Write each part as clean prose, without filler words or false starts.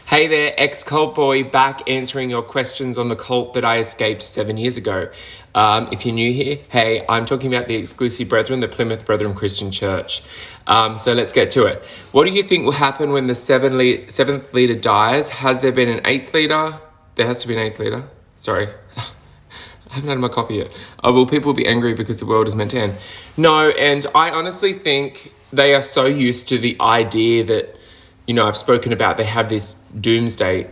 Hey there, ex-cult boy, back answering your questions on the cult that I escaped 7 years ago. If you're new here, hey, I'm talking about the exclusive Brethren, the Plymouth Brethren Christian Church. So let's get to it. What do you think will happen when the seventh leader dies? Has there been an eighth leader? There has to be an eighth leader. Sorry. I haven't had my coffee yet. Will people be angry because the world is meant to end? No, and I honestly think they are so used to the idea that, I've spoken about, they have this doomsday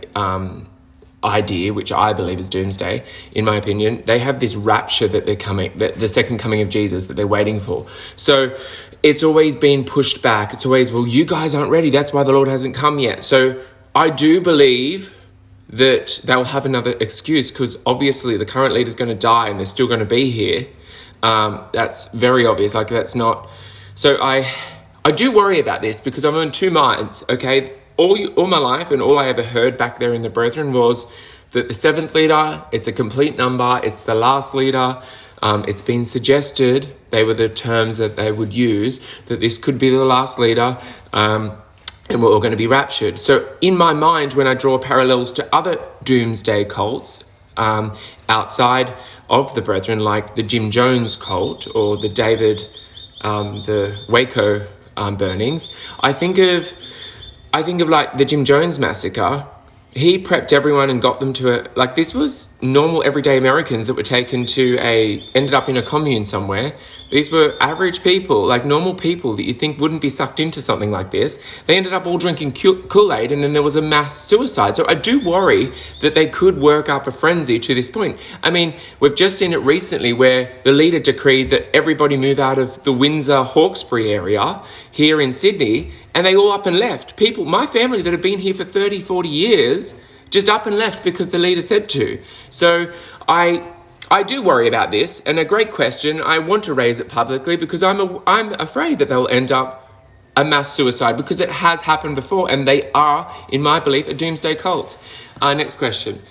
idea, which I believe is doomsday, in my opinion. They have this rapture that they're coming, that the second coming of Jesus that they're waiting for. So it's always been pushed back. It's always, well, you guys aren't ready. That's why the Lord hasn't come yet. So I do believe that they'll have another excuse because obviously the current leader's going to die and they're still going to be here. That's very obvious. That's not. So I do worry about this because I'm on two minds, okay? All my life and all I ever heard back there in the Brethren was that the seventh leader, it's a complete number, it's the last leader. It's been suggested, they were the terms that they would use, that this could be the last leader and we're all going to be raptured. So in my mind, when I draw parallels to other doomsday cults outside of the Brethren, like the Jim Jones cult or the the Waco burnings, I think of like the Jim Jones massacre. He prepped everyone and got them to this was normal everyday Americans that were ended up in a commune somewhere. These were average people, normal people that you think wouldn't be sucked into something like this. They ended up all drinking Kool-Aid and then there was a mass suicide. So I do worry that they could work up a frenzy to this point. I mean, we've just seen it recently where the leader decreed that everybody move out of the Windsor-Hawkesbury area here in Sydney, and they all up and left. People, my family that have been here for 30, 40 years, just up and left because the leader said to. So I do worry about this, and a great question. I want to raise it publicly because I'm afraid that they'll end up a mass suicide because it has happened before, and they are, in my belief, a doomsday cult. Next question.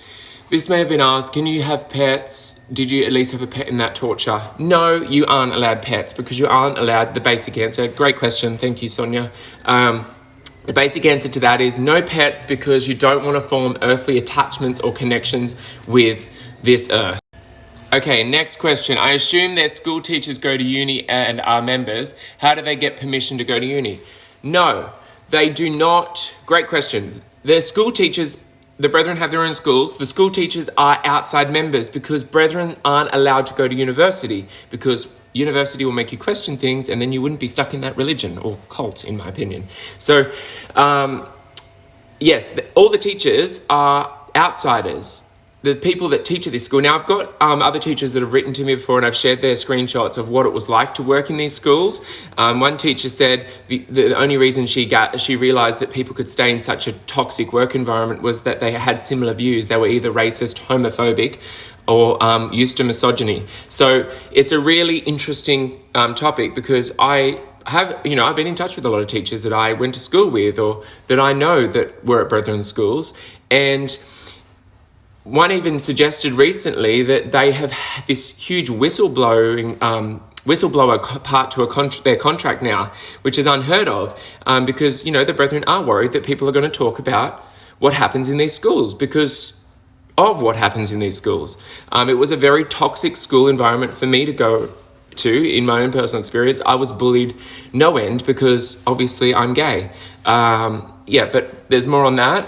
This may have been asked, can you have pets? Did you at least have a pet in that torture? No, you aren't allowed pets because you aren't allowed. The basic answer. Great question. Thank you, Sonia. The basic answer to that is no pets because you don't want to form earthly attachments or connections with this earth. Okay, next question. I assume their school teachers go to uni and are members. How do they get permission to go to uni? No, they do not. Great question. Their school teachers, the Brethren have their own schools. The school teachers are outside members because Brethren aren't allowed to go to university because university will make you question things and then you wouldn't be stuck in that religion or cult, in my opinion. So, yes, all the teachers are outsiders. The people that teach at this school. Now, I've got other teachers that have written to me before and I've shared their screenshots of what it was like to work in these schools. One teacher said the only reason she realised that people could stay in such a toxic work environment was that they had similar views. They were either racist, homophobic, or used to misogyny. So it's a really interesting topic because I've been in touch with a lot of teachers that I went to school with or that I know that were at Brethren schools, and one even suggested recently that they have this huge whistleblower part to their contract now, which is unheard of because, the Brethren are worried that people are going to talk about what happens in these schools because of what happens in these schools. It was a very toxic school environment for me to go to. In my own personal experience, I was bullied no end because obviously I'm gay. But there's more on that.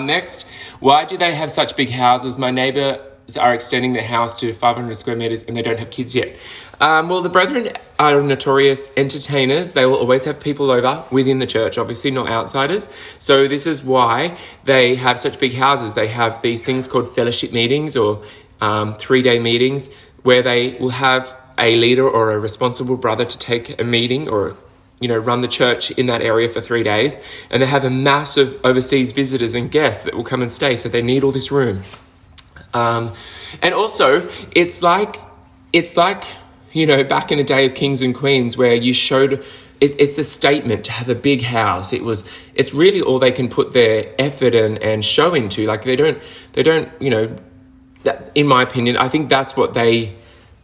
Next, why do they have such big houses? My neighbours are extending their house to 500 square meters and they don't have kids yet. Well, the Brethren are notorious entertainers. They will always have people over within the church, obviously not outsiders. So this is why they have such big houses. They have these things called fellowship meetings or 3-day meetings where they will have a leader or a responsible brother to take a meeting or run the church in that area for 3 days, and they have a massive overseas visitors and guests that will come and stay, so they need all this room. And also, it's like back in the day of kings and queens where you showed it's a statement to have a big house. It's really all they can put their effort and show into. They don't in my opinion, I think that's what they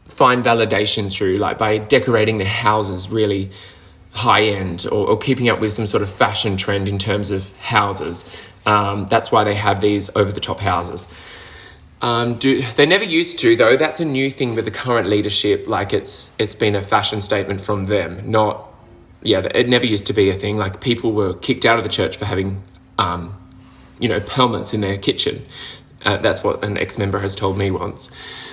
find validation through, by decorating their houses really high end or keeping up with some sort of fashion trend in terms of houses. That's why they have these over-the-top houses. They never used to, though. That's a new thing with the current leadership. Like it's been a fashion statement from them. It never used to be a thing. Like people were kicked out of the church for having, pelmets in their kitchen. That's what an ex-member has told me once.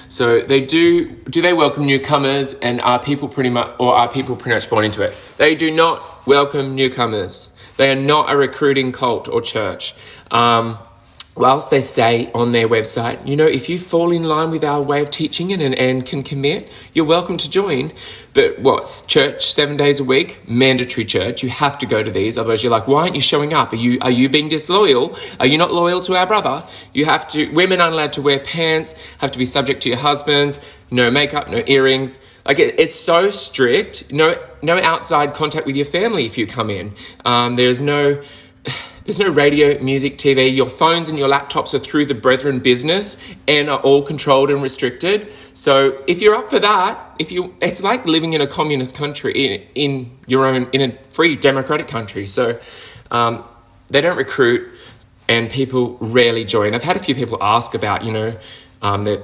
So they do they welcome newcomers, and are people pretty much born into it? They do not welcome newcomers. They are not a recruiting cult or church. Whilst they say on their website, if you fall in line with our way of teaching and can commit, you're welcome to join. But church 7 days a week, mandatory church. You have to go to these. Otherwise you're like, why aren't you showing up? Are you being disloyal? Are you not loyal to our brother? Women aren't allowed to wear pants, have to be subject to your husbands, no makeup, no earrings. Like it's so strict. No outside contact with your family if you come in. There's no radio, music, TV. Your phones and your laptops are through the Brethren business and are all controlled and restricted. So if you're up for that, it's like living in a communist country in a free democratic country. So they don't recruit, and people rarely join. I've had a few people ask about,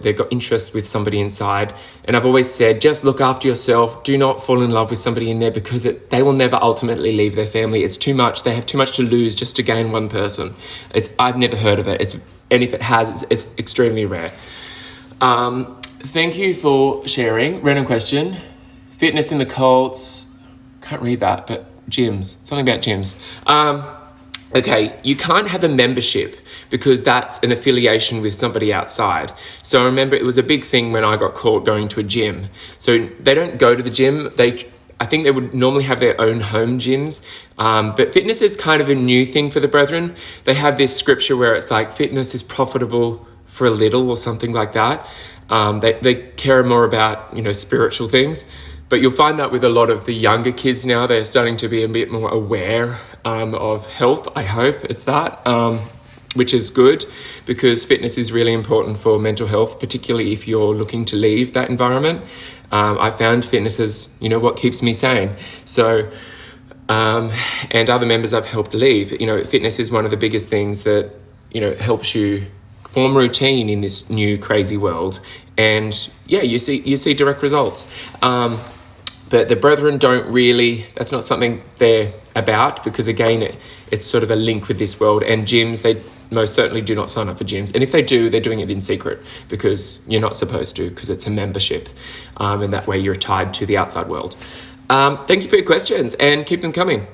they've got interest with somebody inside. And I've always said, just look after yourself. Do not fall in love with somebody in there, because they will never ultimately leave their family. It's too much. They have too much to lose just to gain one person. I've never heard of it. And if it has, it's extremely rare. Thank you for sharing. Random question. Fitness in the cults. Can't read that, but gyms. Something about gyms. Okay, you can't have a membership because that's an affiliation with somebody outside. So I remember it was a big thing when I got caught going to a gym. So they don't go to the gym. I think they would normally have their own home gyms. But fitness is kind of a new thing for the Brethren. They have this scripture where it's like fitness is profitable for a little or something like that. They care more about, spiritual things. But you'll find that with a lot of the younger kids now, they're starting to be a bit more aware of health. I hope it's that, which is good, because fitness is really important for mental health, particularly if you're looking to leave that environment. I found fitness is, what keeps me sane. So, and other members I've helped leave, fitness is one of the biggest things that, helps you form routine in this new crazy world. And you see direct results. But the Brethren don't really, that's not something they're about, because again, it's sort of a link with this world. And gyms, they most certainly do not sign up for gyms. And if they do, they're doing it in secret, because you're not supposed to, because it's a membership. And that way you're tied to the outside world. Thank you for your questions, and keep them coming.